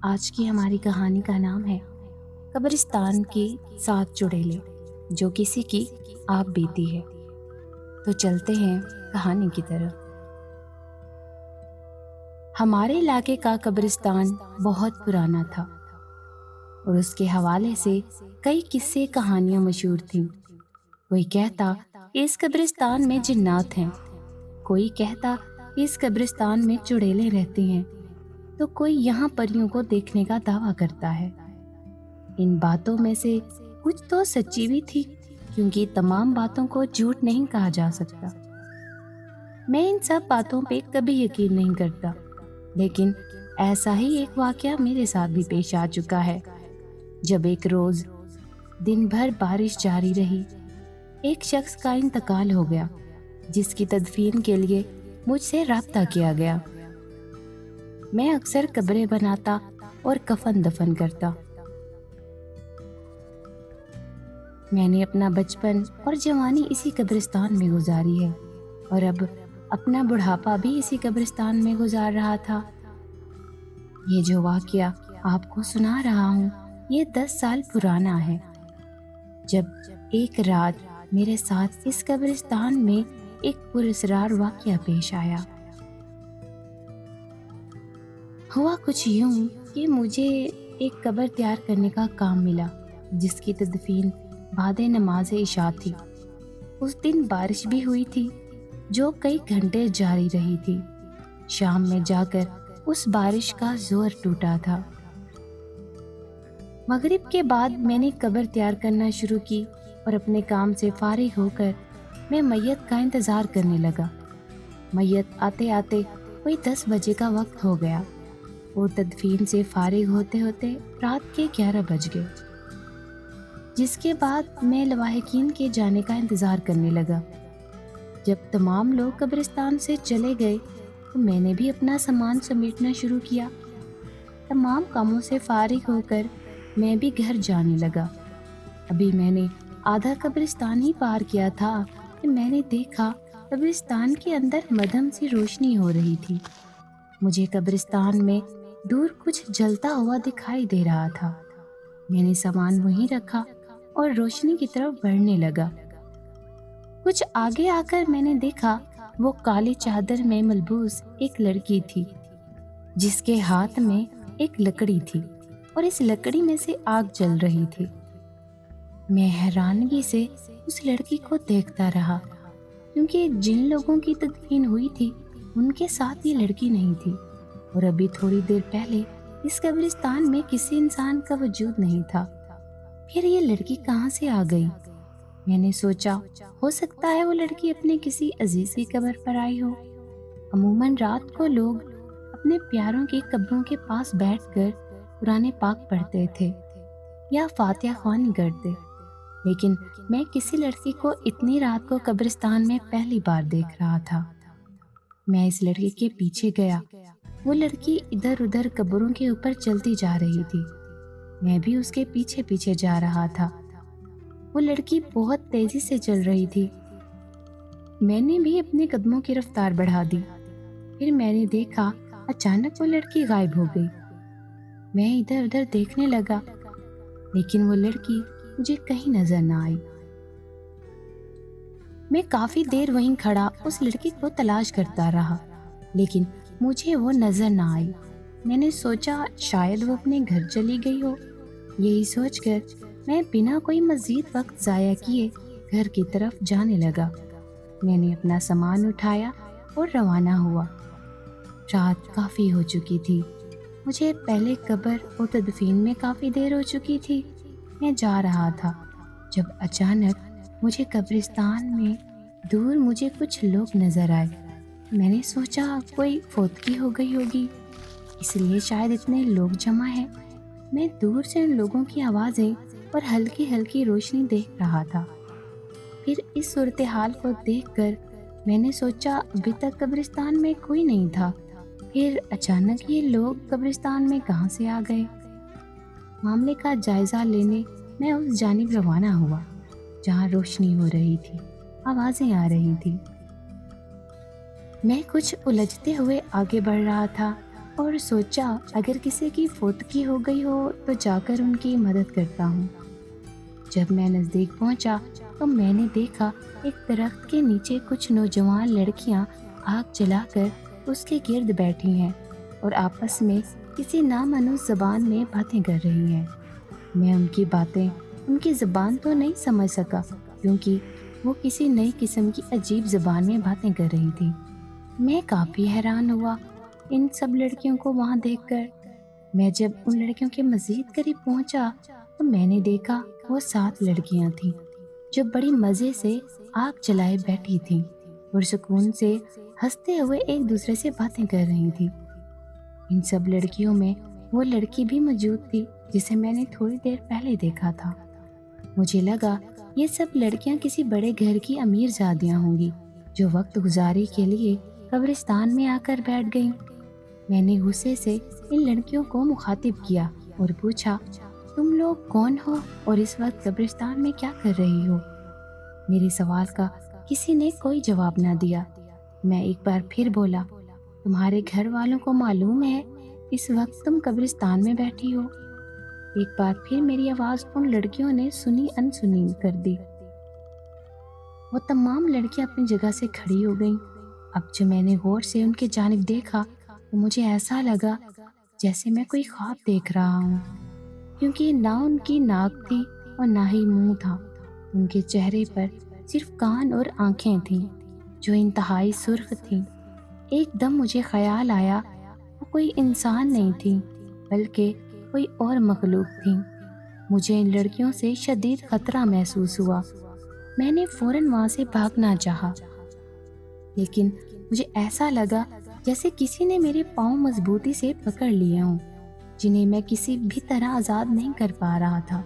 آج کی ہماری کہانی کا نام ہے قبرستان کے 7 چڑیلے جو کسی کی آپ بیتی ہے۔ تو چلتے ہیں کہانی کی طرف۔ ہمارے علاقے کا قبرستان بہت پرانا تھا اور اس کے حوالے سے کئی قصے کہانیاں مشہور تھیں۔ کوئی کہتا اس قبرستان میں جنات ہیں، کوئی کہتا اس قبرستان میں چڑیلے رہتے ہیں، تو کوئی یہاں پریوں کو دیکھنے کا دعویٰ کرتا ہے۔ ان باتوں میں سے کچھ تو سچی بھی تھی، کیونکہ تمام باتوں کو جھوٹ نہیں کہا جا سکتا۔ میں ان سب باتوں پہ کبھی یقین نہیں کرتا، لیکن ایسا ہی ایک واقعہ میرے ساتھ بھی پیش آ چکا ہے۔ جب ایک روز دن بھر بارش جاری رہی، ایک شخص کا انتقال ہو گیا جس کی تدفین کے لیے مجھ سے رابطہ کیا گیا۔ میں اکثر قبریں بناتا اور کفن دفن کرتا۔ میں نے اپنا بچپن اور جوانی اسی قبرستان میں گزاری ہے اور اب اپنا بڑھاپا بھی اسی قبرستان میں گزار رہا تھا۔ یہ جو واقعہ آپ کو سنا رہا ہوں یہ 10 سال پرانا ہے، جب ایک رات میرے ساتھ اس قبرستان میں ایک پراسرار واقعہ پیش آیا۔ ہوا کچھ یوں کہ مجھے ایک قبر تیار کرنے کا کام ملا جس کی تدفین بعد نماز عشاء تھی۔ اس دن بارش بھی ہوئی تھی جو کئی گھنٹے جاری رہی تھی۔ شام میں جا کر اس بارش کا زور ٹوٹا تھا۔ مغرب کے بعد میں نے قبر تیار کرنا شروع کی اور اپنے کام سے فارغ ہو کر میں میت کا انتظار کرنے لگا۔ میت آتے آتے کوئی 10 بجے کا وقت ہو گیا اور تدفین سے فارغ ہوتے ہوتے رات کے 11 بج گئے، جس کے بعد میں لواحقین کے جانے کا انتظار کرنے لگا۔ جب تمام لوگ قبرستان سے چلے گئے تو میں نے بھی اپنا سامان سمیٹنا شروع کیا۔ تمام کاموں سے فارغ ہو کر میں بھی گھر جانے لگا۔ ابھی میں نے آدھا قبرستان ہی پار کیا تھا کہ میں نے دیکھا قبرستان کے اندر مدھم سی روشنی ہو رہی تھی۔ مجھے قبرستان میں دور کچھ جلتا ہوا دکھائی دے رہا تھا۔ میں نے سامان وہیں رکھا اور روشنی کی طرف بڑھنے لگا۔ کچھ آگے آ کر میں نے دیکھا وہ کالی چادر میں ملبوس ایک لڑکی تھی جس کے ہاتھ میں ایک لکڑی تھی اور اس لکڑی میں سے آگ جل رہی تھی۔ میں حیرانگی سے اس لڑکی کو دیکھتا رہا، کیونکہ جن لوگوں کی تدفین ہوئی تھی ان کے ساتھ یہ لڑکی نہیں تھی، اور ابھی تھوڑی دیر پہلے اس قبرستان میں کسی انسان کا وجود نہیں تھا۔ پھر یہ لڑکی کہاں سے آ گئی؟ میں نے سوچا ہو سکتا ہے وہ لڑکی اپنے کسی عزیز کی قبر پر آئی ہو۔ عموماً رات کو لوگ اپنے پیاروں کی قبروں کے پاس بیٹھ کر قرآن پاک پڑھتے تھے یا فاتحہ خوانی کرتے، لیکن میں کسی لڑکی کو اتنی رات کو قبرستان میں پہلی بار دیکھ رہا تھا۔ میں اس لڑکی کے پیچھے گیا۔ وہ لڑکی ادھر ادھر قبروں کے اوپر چلتی جا رہی تھی، میں بھی اس کے پیچھے پیچھے جا رہا تھا۔ وہ لڑکی بہت تیزی سے چل رہی تھی، میں نے بھی اپنے قدموں کی رفتار بڑھا دی۔ پھر میں نے دیکھا اچانک وہ لڑکی غائب ہو گئی۔ میں ادھر ادھر دیکھنے لگا، لیکن وہ لڑکی مجھے کہیں نظر نہ آئی۔ میں کافی دیر وہیں کھڑا اس لڑکی کو تلاش کرتا رہا، لیکن مجھے وہ نظر نہ آئی۔ میں نے سوچا شاید وہ اپنے گھر چلی گئی ہو۔ یہی سوچ کر میں بنا کوئی مزید وقت ضائع کیے گھر کی طرف جانے لگا۔ میں نے اپنا سامان اٹھایا اور روانہ ہوا۔ رات کافی ہو چکی تھی، مجھے پہلے قبر اور تدفین میں کافی دیر ہو چکی تھی۔ میں جا رہا تھا جب اچانک مجھے قبرستان میں دور مجھے کچھ لوگ نظر آئے۔ میں نے سوچا کوئی فوتگی ہو گئی ہوگی، اس لیے شاید اتنے لوگ جمع ہیں۔ میں دور سے ان لوگوں کی آوازیں اور ہلکی ہلکی روشنی دیکھ رہا تھا۔ پھر اس صورتحال کو دیکھ کر میں نے سوچا ابھی تک قبرستان میں کوئی نہیں تھا، پھر اچانک یہ لوگ قبرستان میں کہاں سے آ گئے؟ معاملے کا جائزہ لینے میں اس جانب روانہ ہوا جہاں روشنی ہو رہی تھی، آوازیں آ رہی تھیں۔ میں کچھ الجھتے ہوئے آگے بڑھ رہا تھا اور سوچا اگر کسی کی فوتگی ہو گئی ہو تو جا کر ان کی مدد کرتا ہوں۔ جب میں نزدیک پہنچا تو میں نے دیکھا ایک درخت کے نیچے کچھ نوجوان لڑکیاں آگ جلا کر اس کے گرد بیٹھی ہیں اور آپس میں کسی نامانوس زبان میں باتیں کر رہی ہیں۔ میں ان کی باتیں، ان کی زبان تو نہیں سمجھ سکا کیونکہ وہ کسی نئی قسم کی عجیب زبان میں باتیں کر رہی تھی۔ میں کافی حیران ہوا ان سب لڑکیوں کو وہاں دیکھ کر۔ میں جب ان لڑکیوں کے مزید قریب پہنچا تو میں نے دیکھا وہ 7 لڑکیاں تھیں جو بڑی مزے سے آگ جلائے بیٹھی تھیں اور سکون سے ہنستے ہوئے ایک دوسرے سے باتیں کر رہی تھیں۔ ان سب لڑکیوں میں وہ لڑکی بھی موجود تھی جسے میں نے تھوڑی دیر پہلے دیکھا تھا۔ مجھے لگا یہ سب لڑکیاں کسی بڑے گھر کی امیر زادیاں ہوں گی جو وقت گزاری کے لیے قبرستان میں آ کر بیٹھ گئیں۔ میں نے غصے سے ان لڑکیوں کو مخاطب کیا اور پوچھا، تم لوگ کون ہو اور اس وقت قبرستان میں کیا کر رہی ہو؟ میرے سوال کا کسی نے کوئی جواب نہ دیا۔ میں ایک بار پھر بولا، تمہارے گھر والوں کو معلوم ہے اس وقت تم قبرستان میں بیٹھی ہو؟ ایک بار پھر میری آواز ان لڑکیوں نے سنی انسنی کر دی۔ وہ تمام لڑکیاں اپنی جگہ سے کھڑی ہو گئیں۔ اب جو میں نے غور سے ان کی جانب دیکھا تو مجھے ایسا لگا جیسے میں کوئی خواب دیکھ رہا ہوں، کیونکہ نہ ان کی ناک تھی اور نہ ہی منہ تھا۔ ان کے چہرے پر صرف کان اور آنکھیں تھیں جو انتہائی سرخ تھیں۔ ایک دم مجھے خیال آیا وہ کوئی انسان نہیں تھی بلکہ کوئی اور مخلوق تھیں۔ مجھے ان لڑکیوں سے شدید خطرہ محسوس ہوا۔ میں نے فوراً وہاں سے بھاگنا چاہا، لیکن مجھے ایسا لگا جیسے کسی نے میرے پاؤں مضبوطی سے پکڑ لیے ہوں جنہیں میں کسی بھی طرح آزاد نہیں کر پا رہا تھا۔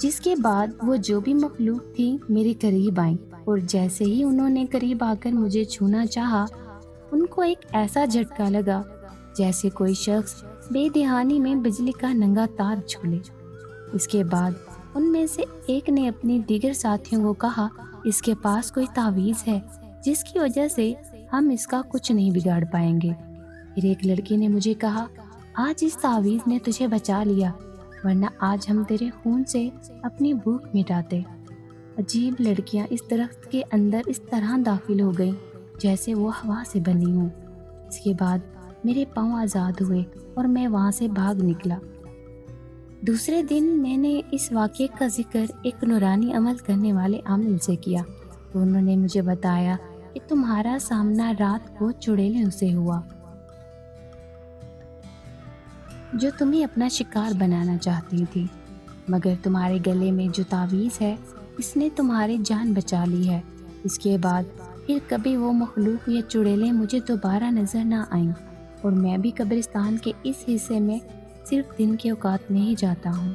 جس کے بعد وہ جو بھی مخلوق تھی میرے قریب آئیں اور جیسے ہی انہوں نے قریب آ کر مجھے چھونا چاہا، ان کو ایک ایسا جھٹکا لگا جیسے کوئی شخص بے دہانی میں بجلی کا ننگا تار چھولے۔ اس کے بعد ان میں سے ایک نے اپنی دیگر ساتھیوں کو کہا، اس کے پاس کوئی تعویذ ہے جس کی وجہ سے ہم اس کا کچھ نہیں بگاڑ پائیں گے۔ پھر ایک لڑکی نے مجھے کہا، آج اس تعویذ نے تجھے بچا لیا ورنہ آج ہم تیرے خون سے اپنی بھوک مٹاتے۔ عجیب لڑکیاں اس درخت کے اندر اس طرح داخل ہو گئیں جیسے وہ ہوا سے بنی ہوں۔ اس کے بعد میرے پاؤں آزاد ہوئے اور میں وہاں سے بھاگ نکلا۔ دوسرے دن میں نے اس واقعے کا ذکر ایک نورانی عمل کرنے والے عامل سے کیا تو انہوں نے مجھے بتایا کہ تمہارا سامنا رات کو چڑیلوں سے ہوا جو تمہیں اپنا شکار بنانا چاہتی تھی، مگر تمہارے گلے میں جو تعویذ ہے اس نے تمہاری جان بچا لی ہے۔ اس کے بعد پھر کبھی وہ مخلوق یا چڑیلیں مجھے دوبارہ نظر نہ آئیں اور میں بھی قبرستان کے اس حصے میں صرف دن کے اوقات میں ہی جاتا ہوں۔